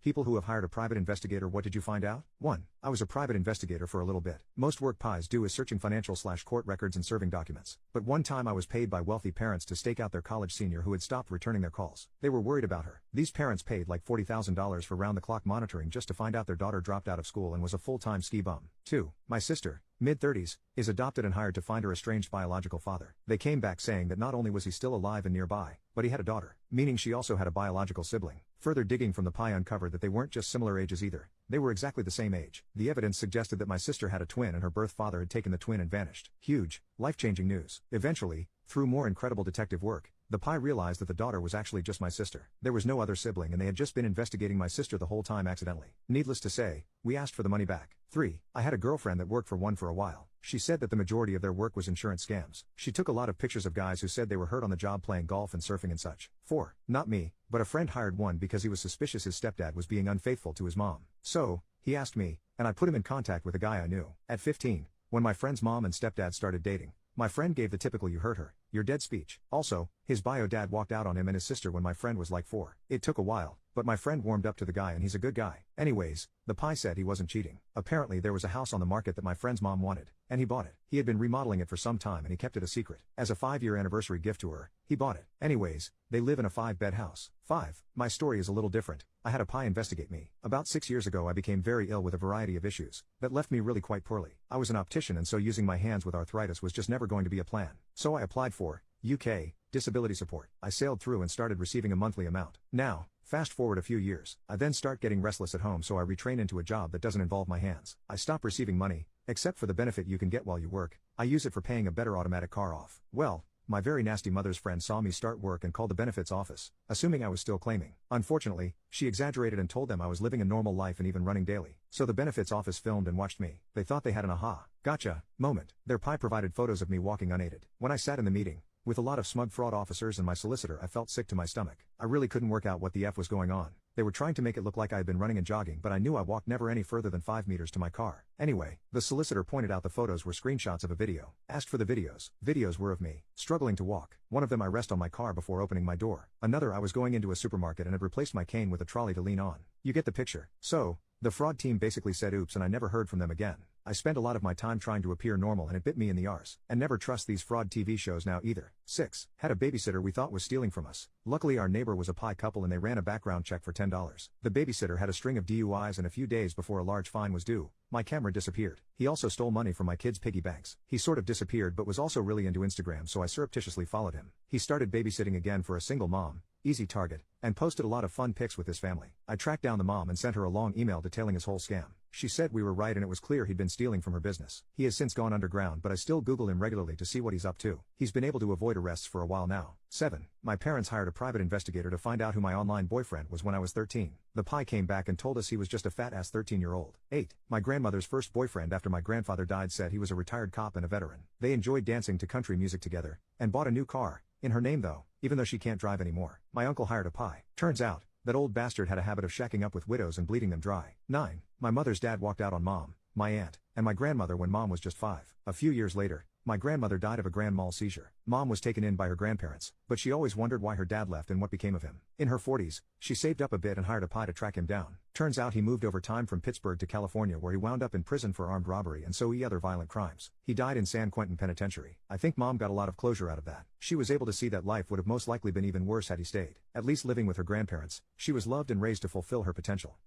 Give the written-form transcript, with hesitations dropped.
People who have hired a private investigator. What did you find out? 1. I was a private investigator for a little bit. Most work pies do is searching financial/court records and serving documents. But one time I was paid by wealthy parents to stake out their college senior who had stopped returning their calls. They were worried about her. These parents paid like $40,000 for round-the-clock monitoring just to find out their daughter dropped out of school and was a full-time ski bum. 2. My sister, mid-30s, is adopted and hired to find her estranged biological father. They came back saying that not only was he still alive and nearby, but he had a daughter, meaning she also had a biological sibling. Further digging from the pie uncovered that they weren't just similar ages either. They were exactly the same age. The evidence suggested that my sister had a twin and her birth father had taken the twin and vanished. Huge, life-changing news. Eventually, through more incredible detective work, the pie realized that the daughter was actually just my sister. There was no other sibling and they had just been investigating my sister the whole time accidentally. Needless to say, we asked for the money back. 3. I had a girlfriend that worked for one for a while. She said that the majority of their work was insurance scams. She took a lot of pictures of guys who said they were hurt on the job playing golf and surfing and such. 4. Not me, but a friend hired one because he was suspicious his stepdad was being unfaithful to his mom. So, he asked me, and I put him in contact with a guy I knew. At 15, when my friend's mom and stepdad started dating, my friend gave the typical "you hurt her, you're dead" speech. Also, his bio dad walked out on him and his sister when my friend was like 4. It took a while, but my friend warmed up to the guy and he's a good guy. Anyways, the pie said he wasn't cheating. Apparently there was a house on the market that my friend's mom wanted, and he bought it. He had been remodeling it for some time and he kept it a secret. As a 5-year anniversary gift to her, he bought it. Anyways, they live in a 5-bed house. 5. My story is a little different. I had a pie investigate me. About 6 years ago I became very ill with a variety of issues that left me really quite poorly. I was an optician and so using my hands with arthritis was just never going to be a plan. So I applied for UK disability support. I sailed through and started receiving a monthly amount. Now, fast forward a few years, I then start getting restless at home so I retrain into a job that doesn't involve my hands. I stop receiving money, except for the benefit you can get while you work. I use it for paying a better automatic car off. Well, my very nasty mother's friend saw me start work and called the benefits office, assuming I was still claiming. Unfortunately, she exaggerated and told them I was living a normal life and even running daily. So the benefits office filmed and watched me. They thought they had an aha, gotcha moment. Their pie provided photos of me walking unaided. When I sat in the meeting, with a lot of smug fraud officers and my solicitor, I felt sick to my stomach. I really couldn't work out what the F was going on. They were trying to make it look like I had been running and jogging, but I knew I walked never any further than 5 meters to my car. Anyway, the solicitor pointed out the photos were screenshots of a video. Asked for the videos. Videos were of me, struggling to walk. One of them I rest on my car before opening my door. Another I was going into a supermarket and had replaced my cane with a trolley to lean on. You get the picture. So, the fraud team basically said oops and I never heard from them again. I spent a lot of my time trying to appear normal and it bit me in the arse. And never trust these fraud TV shows now either. 6. Had a babysitter we thought was stealing from us. Luckily our neighbor was a pie couple and they ran a background check for $10. The babysitter had a string of DUIs and a few days before a large fine was due, my camera disappeared. He also stole money from my kids' piggy banks. He sort of disappeared but was also really into Instagram so I surreptitiously followed him. He started babysitting again for a single mom, easy target, and posted a lot of fun pics with his family. I tracked down the mom and sent her a long email detailing his whole scam. She said we were right and it was clear he'd been stealing from her business. He has since gone underground but I still Google him regularly to see what he's up to. He's been able to avoid arrests for a while now. 7. My parents hired a private investigator to find out who my online boyfriend was when I was 13. The pie came back and told us he was just a fat-ass 13-year-old. 8. My grandmother's first boyfriend after my grandfather died said he was a retired cop and a veteran. They enjoyed dancing to country music together, and bought a new car, in her name though, even though she can't drive anymore. My uncle hired a pie. Turns out, that old bastard had a habit of shacking up with widows and bleeding them dry. 9. My mother's dad walked out on mom, my aunt, and my grandmother when mom was just 5. A few years later, my grandmother died of a grand mal seizure. Mom was taken in by her grandparents, but she always wondered why her dad left and what became of him. In her 40s, she saved up a bit and hired a pie to track him down. Turns out he moved over time from Pittsburgh to California where he wound up in prison for armed robbery and so other violent crimes. He died in San Quentin Penitentiary. I think mom got a lot of closure out of that. She was able to see that life would have most likely been even worse had he stayed. At least living with her grandparents, she was loved and raised to fulfill her potential.